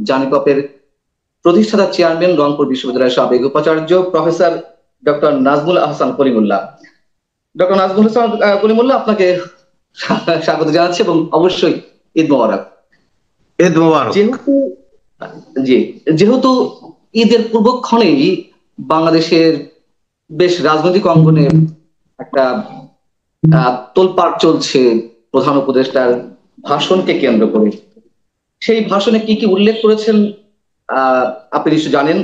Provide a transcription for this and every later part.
জানিকপের প্রতিষ্ঠাতা চেয়ারম্যান, রংপুর বিশ্ববিদ্যালয়ের সাবেক উপাচার্য professor doctor Nazmul Ahsan Kalimullah. Doctor Nazmul Hasan Kalimullah, আপনাকে স্বাগত জানাচ্ছি এবং অবশ্যই ঈদ মোবারক। ঈদ মোবারক। জি, যেহেতু ঈদের পূর্বক্ষণেই বাংলাদেশের বেশ রাজনৈতিক অঙ্গনে একটা তোলপাড় চলছে প্রধান উপদেষ্টার ভাষণকে কেন্দ্র করে। সেই ভাষণে কি কি উল্লেখ করেছেন আপনি নিশ্চয় জানেন।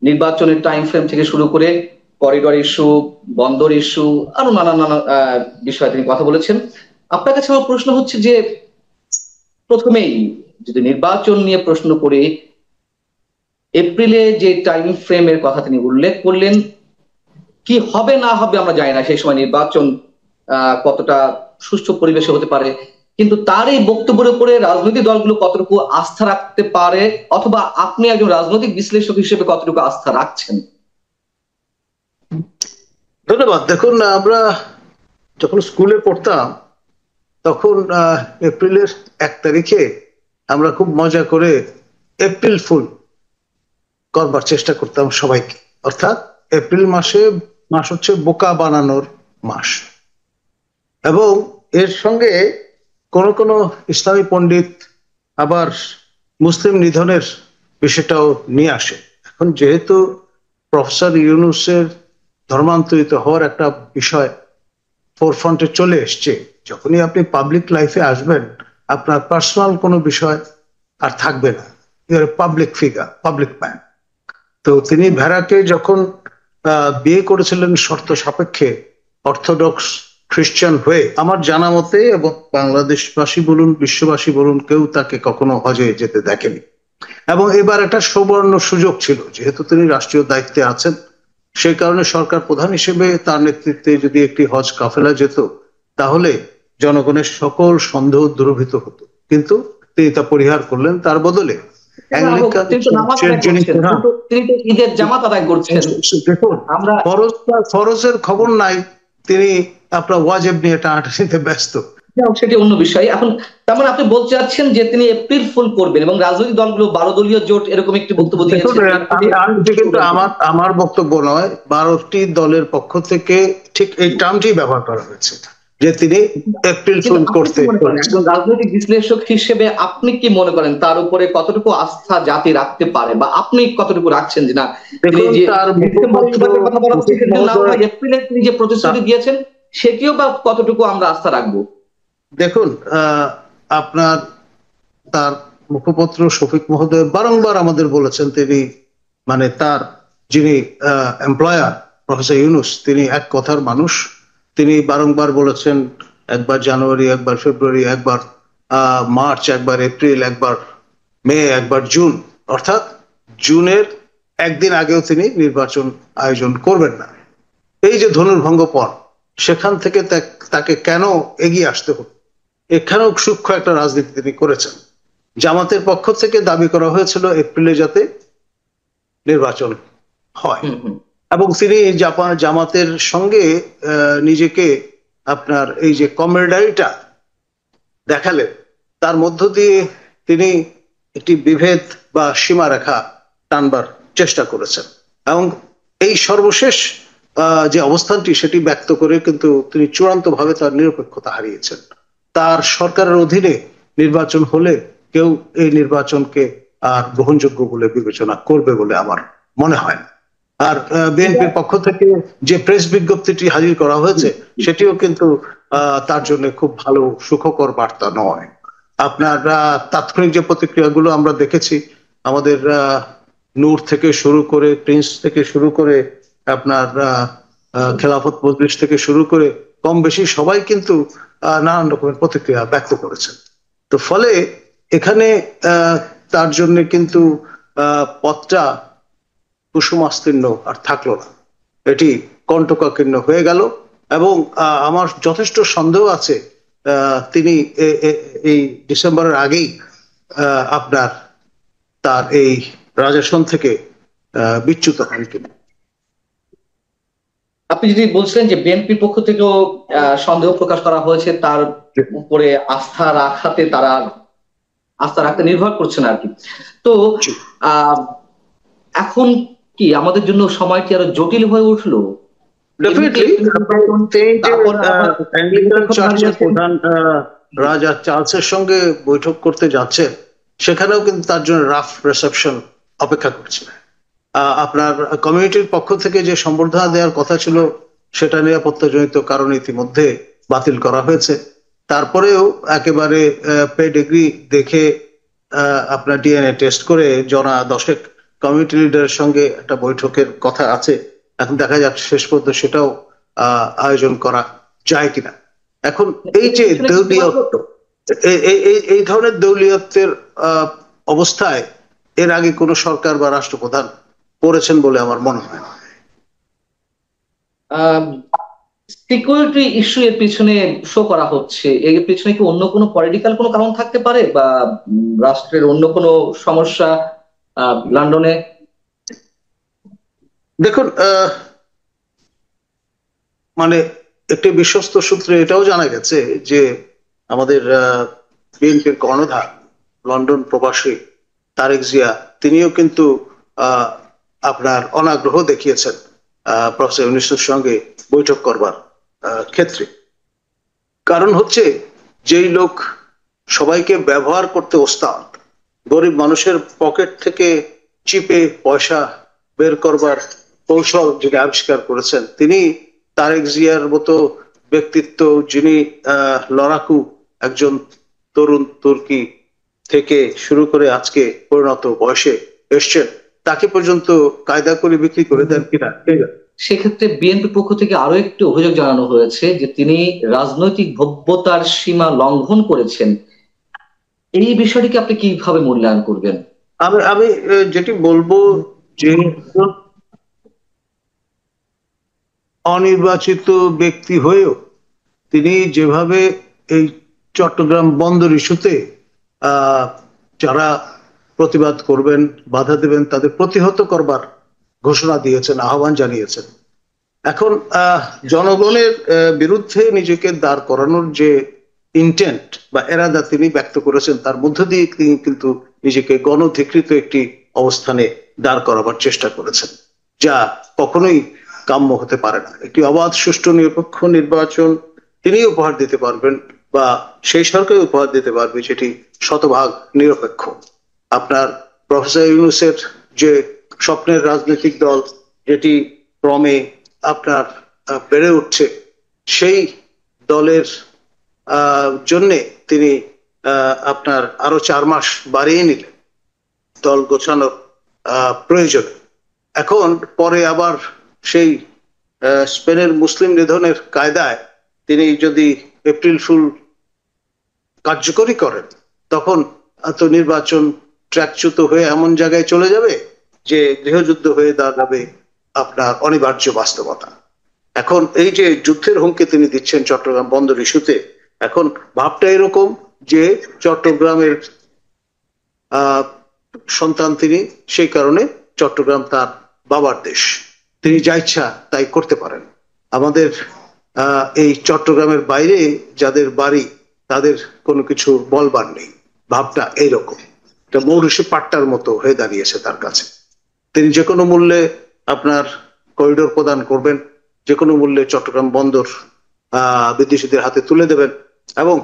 নির্বাচনের টাইম ফ্রেম থেকে শুরু করে করিডর ইস্যু, বন্দর ইস্যু, আরো নানান বিষয়ে তিনি কথা বলেছেন। আপনার কাছে আমার প্রশ্ন হচ্ছে যে, প্রথমেই যদি নির্বাচন নিয়ে প্রশ্ন করে, এপ্রিলে যে টাইম ফ্রেমের কথা তিনি উল্লেখ করলেন, কি হবে না হবে আমরা জানি না, সেই সময় নির্বাচন কতটা সুষ্ঠু পরিবেশে হতে পারে, কিন্তু তার এই বক্তব্যের উপরে রাজনৈতিক দলগুলো কতটুকু আস্থা রাখতে পারে, অথবা আপনি একজন রাজনৈতিক বিশ্লেষক হিসেবে কতটুকু আস্থা রাখছেন? ধন্যবাদ। দেখুন, আমরা যখন স্কুলে পড়তাম তখন এপ্রিলের 1 তারিখে আমরা খুব মজা করে এপ্রিল ফুল করবার চেষ্টা করতাম সবাইকে। অর্থাৎ এপ্রিল মাস হচ্ছে বোকা বানানোর মাস, এবং এর সঙ্গে কোন কোন ইসলামী পণ্ডিত আবার মুসলিম নিধনের বিষয়টাও নিয়ে আসে। এখন যেহেতু প্রফেসর ইউনূসের ধর্মান্তরিত হওয়ার একটা বিষয় ফোরফ্রন্টে চলে এসছে, যখনই আপনি পাবলিক লাইফে আসবেন আপনার পার্সোনাল কোনো বিষয় আর থাকবে না। Your public figure, public man. তো তিনি ভেড়াকে যখন বিয়ে করেছিলেন শর্ত সাপেক্ষে, অর্থোডক্স খ্রিস্টান হয়ে, আমার জানা মতে, এবং বাংলাদেশবাসী বলুন বিশ্ববাসী বলুন, কেউ তাকে কখনো হজে যেতে দেখেনি। এবং এবার একটা সুবর্ণ সুযোগ ছিল, যেহেতু তিনি রাষ্ট্রীয় দায়িত্বে আছেন, সেই কারণে সরকার প্রধান হিসেবে তার নেতৃত্বে যদি একটি হজ কাফেলা যেত তাহলে জনগণের সকল সন্দেহ দূরীভূত হতো। কিন্তু তিনি তা পরিহার করলেন। তার বদলে ফরজের খবর নাই, তিনি আপনার ওয়াজিব নিয়ে টানাটানিতে ব্যস্ত। সেটি অন্য বিষয়। এখন তার মানে আপনি বলতে চাচ্ছেন যে তিনি এপ্রিল ফুল করবেন, এবং রাজনৈতিক দলগুলো 12 দলীয় জোট এরকম একটি বক্তব্য দিয়েছে। কিন্তু আমার বক্তব্য নয়, 12টি দলের পক্ষ থেকে ঠিক এই টার্মটি ব্যবহার করা হয়েছে যে তিনি এপ্রিল ফুল করতে। একজন রাজনৈতিক বিশ্লেষক হিসেবে আপনি কি মনে করেন তার উপরে কতটুকু আস্থা জাতি রাখতে পারে, বা আপনি কতটুকু রাখছেন যে না, এপ্রিলে তিনি যে প্রতিশ্রুতি দিয়েছেন সেটিও বা কতটুকু আমরা আস্থা রাখবো? দেখুন, আপনার তার মুখপত্র শফিক মহোদয় বারংবার আমাদের বলেছেন, তিনি মানে তার যিনি এমপ্লয়ার প্রফেসর ইউনূস, তিনি এক কথার মানুষ। তিনি বারংবার বলেছেন, একবার জানুয়ারি, একবার ফেব্রুয়ারি, একবার মার্চ, একবার এপ্রিল, একবার মে, একবার জুন। অর্থাৎ জুনের একদিন আগেও তিনি নির্বাচন আয়োজন করবেন না। এই যে ধনুর্ভঙ্গ পণ, সেখান থেকে তাকে কেন এগিয়ে আসতে হলো, এখানেও সূক্ষ্ম একটা রাজনীতি তিনি করেছেন। জামাতের পক্ষ থেকে দাবি করা হয়েছিল এপ্রিলে যাতে নির্বাচন হয়, এবং তিনি জামাতের সঙ্গে নিজেকে আপনার এই যে কমরেডারিটা দেখালেন, তার মধ্য দিয়ে তিনি একটি বিভেদ বা সীমারেখা টানবার চেষ্টা করেছেন, এবং এই সর্বশেষ যে অবস্থানটি সেটি ব্যক্ত করে কিন্তু তিনি চূড়ান্তভাবে তার নিরপেক্ষতা হারিয়েছেন। তার সরকারের অধীনে নির্বাচন হলে কেউ এই নির্বাচনকে আর গ্রহণযোগ্য বলে বিবেচনা করবে বলে আমার মনে হয় না। আর বিএনপির পক্ষ থেকে যে প্রেস বিজ্ঞপ্তিটি হাজির করা হয়েছে সেটিও কিন্তু তার জন্য খুব ভালো সুখকর বার্তা নয়। আপনার তাৎক্ষণিক যে প্রতিক্রিয়াগুলো আমরা দেখেছি, আমাদের নূর থেকে শুরু করে, প্রিন্স থেকে শুরু করে, আপনার খেলাফত মজলিস থেকে শুরু করে, কম বেশি সবাই কিন্তু নানান রকমের প্রতিক্রিয়া ব্যক্ত করেছেন। তো ফলে এখানে তার জন্য কিন্তু পথটা কুসুমাস্তীর্ণ আর থাকলো না, এটি কণ্টকাকীর্ণ হয়ে গেল। এবং আমার যথেষ্ট সন্দেহ আছে তিনি এই ডিসেম্বরের আগেই আপনার তার এই রাজাসন থেকে বিচ্যুত হন কিনা। আপনি যদি বলছিলেন যে বিএনপির পক্ষ থেকেও সন্দেহ প্রকাশ করা হয়েছে তার উপরে আস্থা রাখাতে তারা আস্থা রাখতে নির্ভর করছে না আর কি। তো আহ এখন কি আমাদের জন্য সময়টি আরো জটিল হয়ে উঠলো? ডেফিনেটলি তারপরে আবার অ্যাংলিকান চার্চের প্রধান রাজা চার্লসের সঙ্গে বৈঠক করতে যাচ্ছেন, সেখানেও কিন্তু তার জন্য রাফ রিসেপশন অপেক্ষা করছে। আপনার কমিউনিটির পক্ষ থেকে যে সম্বর্ধনা দেওয়ার কথা ছিল সেটা নিরাপত্তাজনিত কারণে ইতিমধ্যে বাতিল করা হয়েছে। তারপরেও একেবারে পেডিগ্রি দেখে আপনার ডিএনএ টেস্ট করে জনা 10 কমিউনিটি লিডারের সঙ্গে একটা বৈঠকের কথা আছে। এখন দেখা যাক শেষ পর্যন্ত সেটাও আয়োজন করা যায় কিনা। এখন এই যে দলীয়ত্ব, এই ধরনের দলীয়ত্বের অবস্থায় এর আগে কোনো সরকার বা রাষ্ট্রপ্রধান করেছেন বলে আমার মনে হয় না। সিকিউরিটি ইস্যু এর পিছনে শো করা হচ্ছে, এর পিছনে কি অন্য কোনো পলিটিক্যাল কোনো কারণ থাকতে পারে, বা রাষ্ট্রের অন্য কোনো সমস্যা লন্ডনে? দেখুন, মানে একটি বিশ্বস্ত সূত্রে এটাও জানা গেছে যে আমাদের বিএনপির কর্ণধার লন্ডন প্রবাসী তারেক জিয়া তিনিও কিন্তু আপনার অনাগ্রহ দেখিয়েছেন প্রফেসর ইউনূসের সঙ্গে বৈঠক করবার ক্ষেত্রে। কারণ হচ্ছে যেই লোক সবাইকে ব্যবহার করতে ওস্তাদ, গরিব মানুষের পকেট থেকে চিপে পয়সা বের করবার কৌশল যিনি আবিষ্কার করেছেন, তিনি তারেক জিয়ার মতো ব্যক্তিত্ব, যিনি লড়াকু একজন তরুণ তুর্কি থেকে শুরু করে আজকে পরিণত বয়সে এসছেন, তাকে পর্যন্ত কায়দা করে বিক্রি করে দেন কিনা। সেক্ষেত্রে বিএনপির পক্ষ থেকে আরো একটি অভিযোগ জানানো হয়েছে যে তিনি রাজনৈতিক ভব্যতার সীমা লঙ্ঘন করেছেন। এই বিষয়টিকে আপনি কিভাবে মূল্যায়ন করবেন? আমি যেটি বলবো যে অনির্বাচিত ব্যক্তি হয়েও তিনি যেভাবে এই চট্টগ্রাম বন্দর ইস্যুতে যারা প্রতিবাদ করবেন, বাধা দেবেন, তাদের প্রতিহত করবার ঘোষণা দিয়েছেন, আহ্বান জানিয়েছেন। এখন জনগণের বিরুদ্ধে নিজেকে দাঁড় করানোর যে ইন্টেন্ট বা এরাদা তিনি ব্যক্ত করেছেন, তার মধ্য দিয়ে তিনি কিন্তু নিজেকে গণধিকৃত একটি অবস্থানে দাঁড় করাবার চেষ্টা করেছেন, যা কখনোই কাম্য হতে পারে না। একটি অবাধ, সুষ্ঠু, নিরপেক্ষ নির্বাচন তিনি উপহার দিতে পারবেন, বা সেই সরকার উপহার দিতে পারবে যেটি শতভাগ নিরপেক্ষ। আপনার প্রফেসর ইউনূসের যে স্বপ্নের রাজনৈতিক দল, যেটি ক্রমে আপনার বেড়ে উঠছে, সেই দলের জন্যে তিনি আপনার আরো 4 মাস বাড়িয়ে নিলেন দল গোছানোর প্রয়োজন। এখন পরে আবার সেই স্পেনের মুসলিম নিধনের কায়দায় তিনি যদি এপ্রিল ফুল কার্যকরী করেন, তখন তো নির্বাচন ট্র্যাকচ্যুত হয়ে এমন জায়গায় চলে যাবে যে গৃহযুদ্ধ হয়ে দাঁড়াবে আপনার অনিবার্য বাস্তবতা। এখন এই যে যুদ্ধের হুমকি তিনি দিচ্ছেন চট্টগ্রাম বন্দর ইস্যুতে, এখন ভাবটা এরকম যে চট্টগ্রামের সন্তান তিনি, সেই কারণে চট্টগ্রাম তার বাবার দেশ, তিনি যা ইচ্ছা তাই করতে পারেন। আমাদের এই চট্টগ্রামের বাইরে যাদের বাড়ি, তাদের কোনো কিছু বলবার নেই। ভাবটা এইরকম, এটা মৌরুষি পাট্টার মতো হয়ে দাঁড়িয়েছে তার কাছে। তিনি যে কোনো মূল্যে আপনার করিডোর প্রদান করবেন, যে কোনো মূল্যে চট্টগ্রাম বন্দর বিদেশিদের হাতে তুলে দেবেন, এবং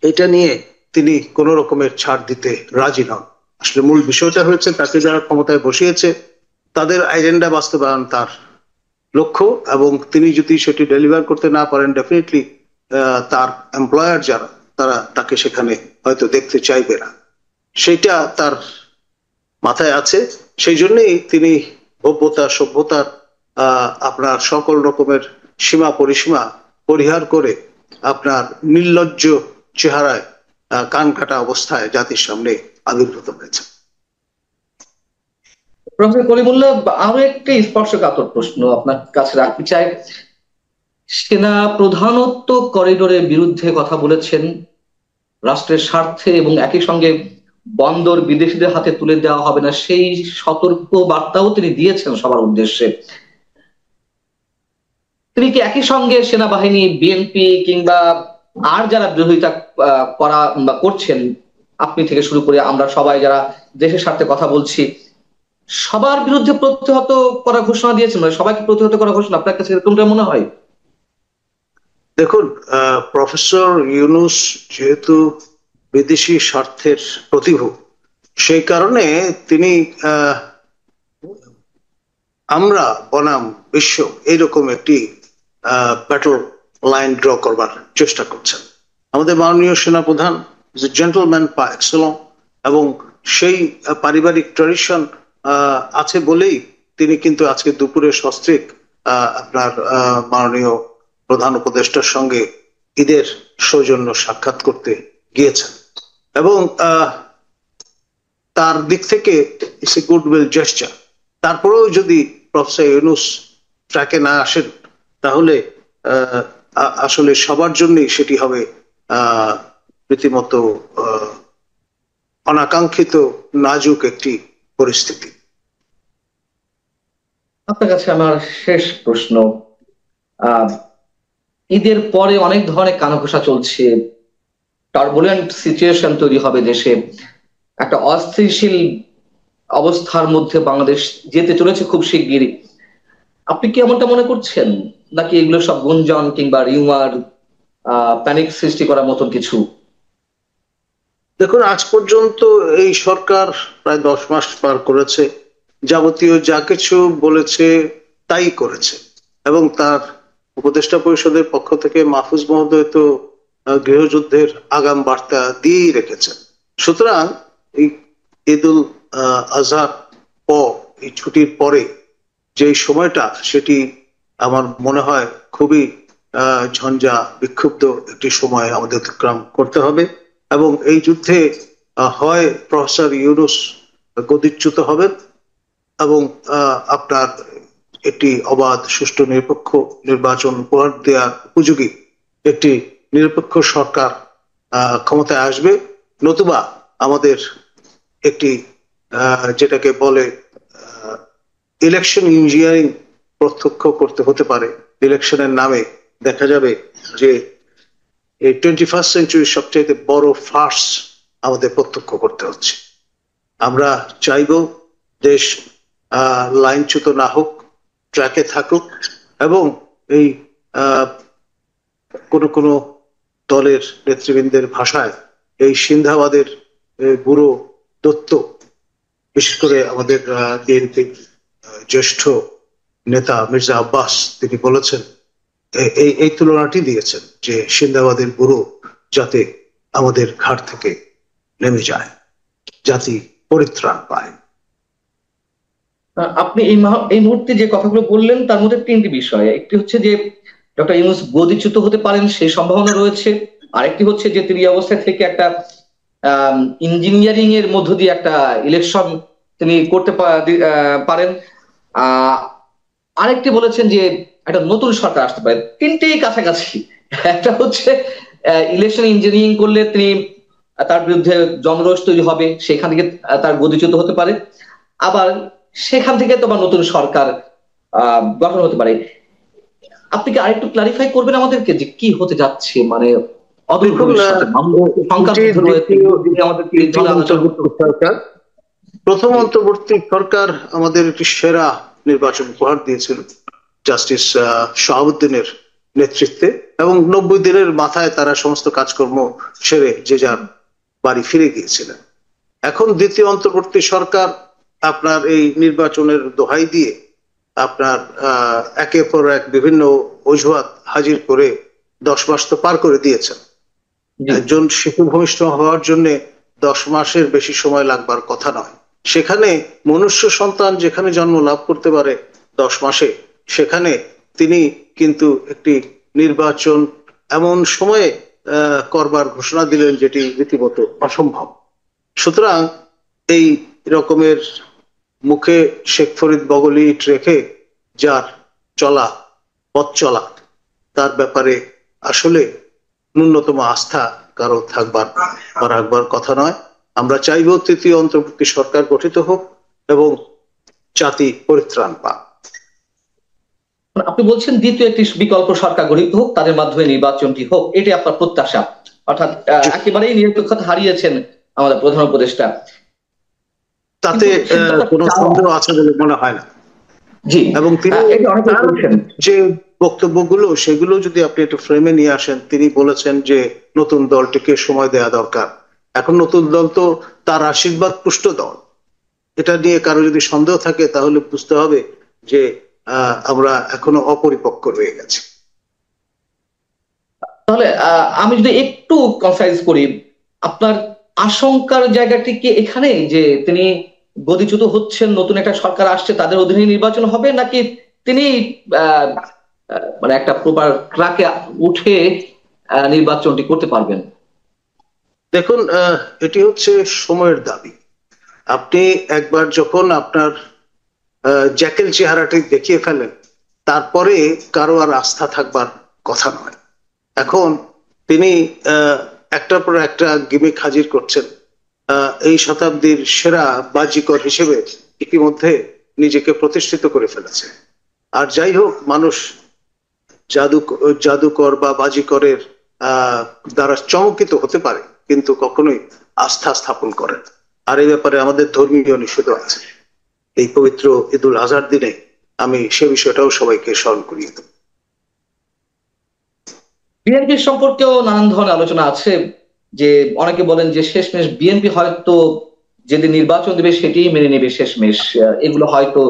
এটা নিয়ে তিনি কোন রকমের ছাড় দিতে রাজি নন। আসলে মূল বিষয়টা হচ্ছে তাকে যারা ক্ষমতায় বসিয়েছে তাদের এজেন্ডা বাস্তবায়ন তার লক্ষ্য, এবং তিনি যদি সেটি ডেলিভার করতে না পারেন, ডেফিনেটলি তার এমপ্লয়ার যারা, তারা তাকে সেখানে হয়তো দেখতে চাইবে না। সেটা তার মাথায় আছে। সেই জন্যই তিনি ভব্যতা, সভ্যতার আপনার সকল রকমের সীমা পরিসীমা পরিহার করে আপনার নির্লজ্জ চেহারায় কান কাটা অবস্থায় জাতির সামনে আবির্ভূত হয়েছে। প্রফেসর কলিমুল্লাহ, আরো একটি স্পর্শকাতর প্রশ্ন আপনার কাছে রাখতে চাই। সেনা প্রধানত্ব করিডোরের বিরুদ্ধে কথা বলেছেন রাষ্ট্রের স্বার্থে, এবং একই সঙ্গে বন্দর বিদেশিদের হাতে তুলে দেওয়া হবে না, সেই সতর্ক বার্তাও তিনি দিয়েছেন সবার উদ্দেশ্যে। তিনি কি একই সঙ্গে সেনাবাহিনী, বিএনপি কিংবা আর যারা বিরোধিতা করা বা করছেন আপনি থেকে শুরু করে আমরা সবাই যারা দেশের স্বার্থে কথা বলছি, সবার বিরুদ্ধে প্রতিহত করা ঘোষণা দিয়েছেন, মানে সবাইকে প্রতিহত করা ঘোষণা, আপনার কাছে এরকমটা মনে হয়? দেখুন, প্রফেসর ইউনূস যেহেতু বিদেশি স্বার্থের প্রতিভূ, সেই কারণে তিনি আমরা বনাম বিশ্ব এইরকম একটি ব্যাটল লাইন ড্র করবার চেষ্টা করছেন। আমাদের মাননীয় সেনাপ্রধান জেন্টলম্যান পা এক্সেলন, এবং সেই পারিবারিক ট্র্যাডিশন আছে বলেই তিনি কিন্তু আজকে দুপুরে সস্ত্রীক আপনার মাননীয় প্রধান উপদেষ্টার সঙ্গে ঈদের সৌজন্য সাক্ষাৎ করতে গিয়েছেন, এবং তার দিক থেকে ইটস এ গুডউইল জেস্চার। তারপরেও যদি প্রফেসর ইউনূস ট্র্যাকে না আসেন, তাহলে আসলে সবার জন্যই সেটি হবে রীতিমতো অনাকাঙ্ক্ষিত নাজুক একটি পরিস্থিতি। আপনার কাছে আমার শেষ প্রশ্ন, ঈদের পরে অনেক ধরনের কানাঘুষা চলছে, টার্বুলেন্ট সিচুয়েশন তৈরি হবে দেশে, একটা অস্থিতিশীল অবস্থার মধ্যে বাংলাদেশ যেতে চলেছে খুব শিগগিরই। আপনি কি এমনটা মনে করছেন, নাকি এগুলো সব গুঞ্জন কিংবা রিউমার, প্যানিক সৃষ্টি করার মতন কিছু? দেখুন, আজ পর্যন্ত এই সরকার প্রায় 10 মাস পার করেছে, যাবতীয় যা কিছু বলেছে তাই করেছে, এবং তার উপদেষ্টা পরিষদের পক্ষ থেকে মাহফুজ মহোদয় তো গৃহযুদ্ধের আগাম বার্তা দিয়েই রেখেছেন। সুতরাং এই ঈদুল আজহার পর, এই ছুটির পরে যে সময়টা, সেটি আমার মনে হয় খুবই ঝঞ্ঝা বিক্ষুব্ধ একটি সময় আমাদের অতিক্রম করতে হবে, এবং এই যুদ্ধে হয় প্রফেসর ইউনূস গদিচ্যুত হবেন, এবং আপনার একটি অবাধ, সুষ্ঠু, নিরপেক্ষ নির্বাচন উপহার দেওয়ার উপযোগী একটি নিরপেক্ষ সরকার ক্ষমতায় আসবে, নতুবা আমাদের একটি যেটাকে বলে ইলেকশন ইঞ্জিনিয়ারিং প্রত্যক্ষ করতে হতে পারে। ইলেকশনের নামে দেখা যাবে যে এই 21st সেঞ্চুরির সবচেয়ে বড় ফার্স আমাদের প্রত্যক্ষ করতে হচ্ছে। আমরা চাইব দেশ লাইনচ্যুত না হোক, ট্র্যাকে থাকুক, এবং এই কোন কোন দলের নেতৃবৃন্দের ভাষায় এই সিন্ধাবাদের বুড়ো দত্ত, বিশেষ করে আমাদের বিএনপির জ্যেষ্ঠ নেতা মির্জা আব্বাস, তিনি বলেছেন, এই তুলনাটি দিয়েছেন যে সিন্দাবাদের বুড়ো যাতে আমাদের ঘাট থেকে নেমে যায়, জাতি পরিত্রাণ পায়। আপনি এই মুহূর্তে যে কথাগুলো বললেন তার মধ্যে তিনটি বিষয়, একটি হচ্ছে যে ডক্টর ইউনূস গদিচ্যুত হতে পারেন সেই সম্ভাবনা রয়েছে, আরেকটি হচ্ছে যে তিনি অবস্থায় থেকে একটা ইঞ্জিনিয়ারিং এর মধ্য দিয়ে একটা ইলেকশন তিনি করতে পারেন, আরেকটি বলেছেন যে একটা নতুন সরকার আসতে পারে। তিনটেই কাছাকাছি। একটা হচ্ছে ইলেকশন ইঞ্জিনিয়ারিং করলে তিনি, তার বিরুদ্ধে জনরোষ তৈরি হবে, সেখান থেকে তার গদিচ্যুত হতে পারে, আবার সেখান থেকে তোমার নতুন সরকার গঠন হতে পারে। আপনি কি আরেকটু ক্লারিফাই করবেন আমাদেরকে যে কি হতে যাচ্ছে, মানে অদূর ভবিষ্যতে প্রথম অন্তর্বর্তী সরকার আমাদের একটি সেরা নির্বাচন উপহার দিয়েছিল জাস্টিস শাহাবুদ্দিনের নেতৃত্বে, এবং 90 দিনের মাথায় তারা সমস্ত কাজকর্ম সেরে যে যার বাড়ি ফিরে গিয়েছিলেন। এখন দ্বিতীয় অন্তর্বর্তী সরকার আপনার এই নির্বাচনের দোহাই দিয়ে আপনার একের পর এক বিভিন্ন অজুহাত হাজির করে 10 মাস তো পার করে দিয়েছেন। একজন শিশু ভূমিষ্ঠ হওয়ার জন্য 10 মাসের বেশি সময় লাগবার কথা নয়। সেখানে মনুষ্য সন্তান যেখানে জন্ম লাভ করতে পারে 10 মাসে, সেখানে তিনি কিন্তু একটি নির্বাচন এমন সময়ে করবার ঘোষণা দিলেন যেটি রীতিমতো অসম্ভব। সুতরাং এই রকমের মুখে শেখ ফরিদ বগলি ইট রেখে যার চলা, পথ চলা, তার ব্যাপারে আসলে ন্যূনতম আস্থা কারো রাখবার কথা নয়। আমরা চাইব তৃতীয় অন্তর্বর্তী সরকার গঠিত হোক এবং জাতি পরিত্রাণ পাক। আপনি বলছেন দ্বিতীয় একটি বিকল্প সরকার গঠিত হোক, তাদের মাধ্যমে নির্বাচনটি হোক, এটি আপনার প্রত্যাশা, অর্থাৎ একেবারেই নিরপেক্ষতা হারিয়েছেন আমাদের প্রধান উপদেষ্টা। তাতে কোনো সন্দেহ আছে বলে মনে হয় না। জি, এবং তিনি যে বক্তব্যগুলো সেগুলো যদি আপনি একটু ফ্রেমে নিয়ে আসেন, তিনি বলেছেন যে নতুন দলটিকে সময় দেওয়া দরকার। এখন নতুন দল তো তার আশীর্বাদ পুষ্ট দল, এটা নিয়ে কারো যদি সন্দেহ থাকে তাহলে বুঝতে হবে যে আমরা এখনো অপরিপক্ক রয়ে গেছি। তাহলে আমি যদি একটু কনসাইজ করি, আপনার আশঙ্কার জায়গাটি কি এখানে যে তিনি গদিচ্যুত হচ্ছেন, নতুন একটা সরকার আসছে, তাদের অধীনে নির্বাচন হবে, নাকি তিনি মানে একটা প্রপার ট্র্যাকে উঠে নির্বাচনটি করতে পারবেন? দেখুন, এটি হচ্ছে সময়ের দাবি। আপনি একবার যখন আপনার জ্যাকেল চেহারাটি দেখিয়ে ফেলেন, তারপরে কারো আর আস্থা থাকবার কথা নয়। এখন তিনি একটার পর একটা গিমিক হাজির করছেন। এই শতাব্দীর সেরা বাজিকর হিসেবে ইতিমধ্যে নিজেকে প্রতিষ্ঠিত করে ফেলেছে। আর যাই হোক, মানুষ জাদুকর বা বাজিকরের দ্বারা চমকিত হতে পারে, কিন্তু কখনোই আস্থা স্থাপন করে না। আর এই ব্যাপারে আমাদের ধর্মীয় নিষেধ আছে। এই পবিত্র ঈদুল আজহার দিনে আমি সে বিষয়টাও সবাইকে স্মরণ করিয়ে দেব। বিএনপির সম্পর্কেও নানান ধরনের আলোচনা আছে, যে অনেকে বলেন যে শেষমেশ বিএনপি হয়তো যেদিন নির্বাচন দেবে সেটিই মেনে নেবে শেষমেশ, এগুলো হয়তো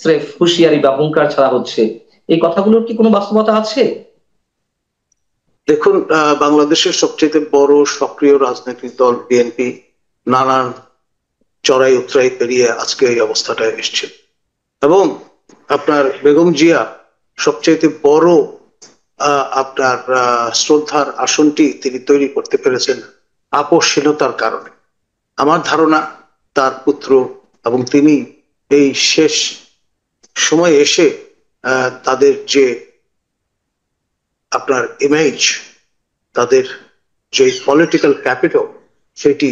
স্রেফ হুঁশিয়ারি বা হুঙ্কার ছাড়া হচ্ছে। এই কথাগুলোর কি কোনো বাস্তবতা আছে? দেখুন, বাংলাদেশের সবচেয়ে বড় সক্রিয় রাজনৈতিক দল বিএনপি নানান চড়াই উতরাই পেরিয়ে আজকে এই অবস্থাটায় এসছে। এবং আপনার বেগম জিয়া সবচেয়ে বড় আপনার শ্রদ্ধার আসনটি তিনি তৈরি করতে পেরেছেন আপসহীনতার কারণে। আমার ধারণা তার পুত্র এবং তিনি এই শেষ সময়ে এসে তাদের যে আপনার ইমেজ, তাদের যে পলিটিক্যাল ক্যাপিটাল, সেটি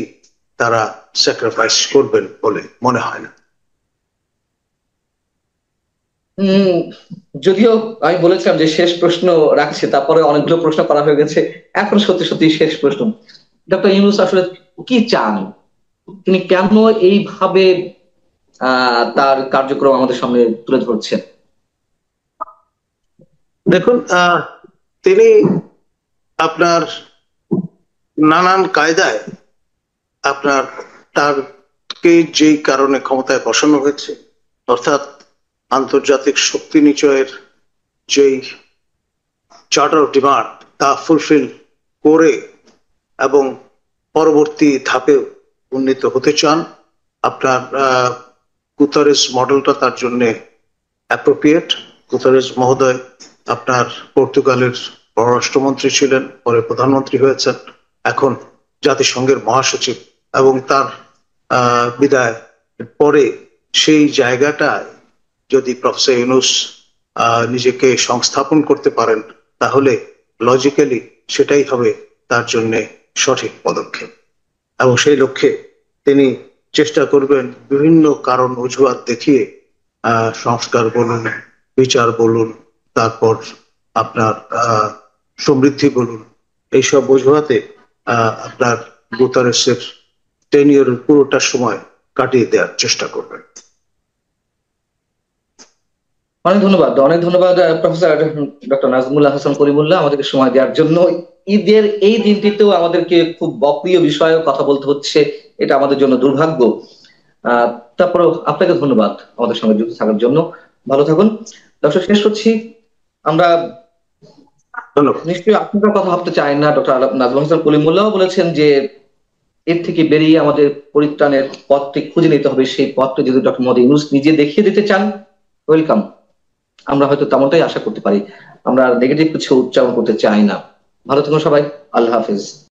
তারা স্যাক্রিফাইস করবেন বলে মনে হয় না। যদিও আমি বলেছিলাম যে শেষ প্রশ্ন রাখছি, তারপরে অনেকগুলো প্রশ্ন করা হয়ে গেছে, এখন সত্যি সত্যি শেষ প্রশ্ন। ডক্টর ইউনূস আসলে কি চান? তিনি কেন এইভাবে তার কার্যক্রম আমাদের সামনে তুলে ধরছেন? দেখুন, তিনি আপনার নানান কায়দায় আপনার তারকে যেই কারণে ক্ষমতায় বসানো হয়েছে, অর্থাৎ আন্তর্জাতিক শক্তি নিচয়ের যেই চার্টার অফ ডিমান্ড, তা ফুলফিল করে এবং পরবর্তী ধাপে উন্নীত হতে চান। আপনার গুতারেস মডেলটা তার জন্য অ্যাপ্রোপ্রিয়েট। গুতারেস মহোদয় আপনার পর্তুগালের পররাষ্ট্রমন্ত্রী ছিলেন, পরে প্রধানমন্ত্রী হয়েছেন, এখন জাতিসংঘের মহাসচিব, এবং তার বিদায় পরে সেই জায়গাটায় যদি প্রফেসর ইউনূস নিজেকে সংস্থাপন করতে পারেন, তাহলে লজিক্যালি সেটাই হবে তার জন্য সঠিক পদক্ষেপ। এবং সেই লক্ষ্যে তিনি চেষ্টা করবেন বিভিন্ন কারণ অজুহাত দেখিয়ে সংস্কার বলুন, বিচার বলুন, তারপর আপনার সমৃদ্ধি বলুন, এইসব অজুহাতে আপনার গুতারেসের টেনিয়রের পুরোটা সময় কাটিয়ে দেওয়ার চেষ্টা করবেন। অনেক ধন্যবাদ, অনেক ধন্যবাদ প্রফেসর ডক্টর নাজমুল হাসান করিমুল্লাহ আমাদেরকে সময় দেওয়ার জন্য। ঈদের এই দিনটিতেও আমাদেরকে খুব অপ্রিয় বিষয়ে কথা বলতে হচ্ছে, এটা আমাদের জন্য দুর্ভাগ্য। তারপরেও আপনাকে ধন্যবাদ আমাদের সঙ্গে যুক্ত থাকার জন্য। ভালো থাকুন। দর্শক, শেষ করছি আমরা। নিশ্চয়ই আপনার কথা ভাবতে চাই না, ডক্টর নাজমুল হাসান কলিমুল্লাহ বলেছেন যে এর থেকে বেরিয়ে আমাদের পরিত্রাণের পথটি খুঁজে নিতে হবে। সেই পথটি যদি ডক্টর মোহাম্মদ ইউনূস নিজে দেখিয়ে দিতে চান, ওয়েলকাম। আমরা হয়তো তেমনটাই আশা করতে পারি, আমরা নেগেটিভ কিছু উচ্চারণ করতে চাই না। ভালো থাকুন সবাই, আল্লাহ হাফিজ।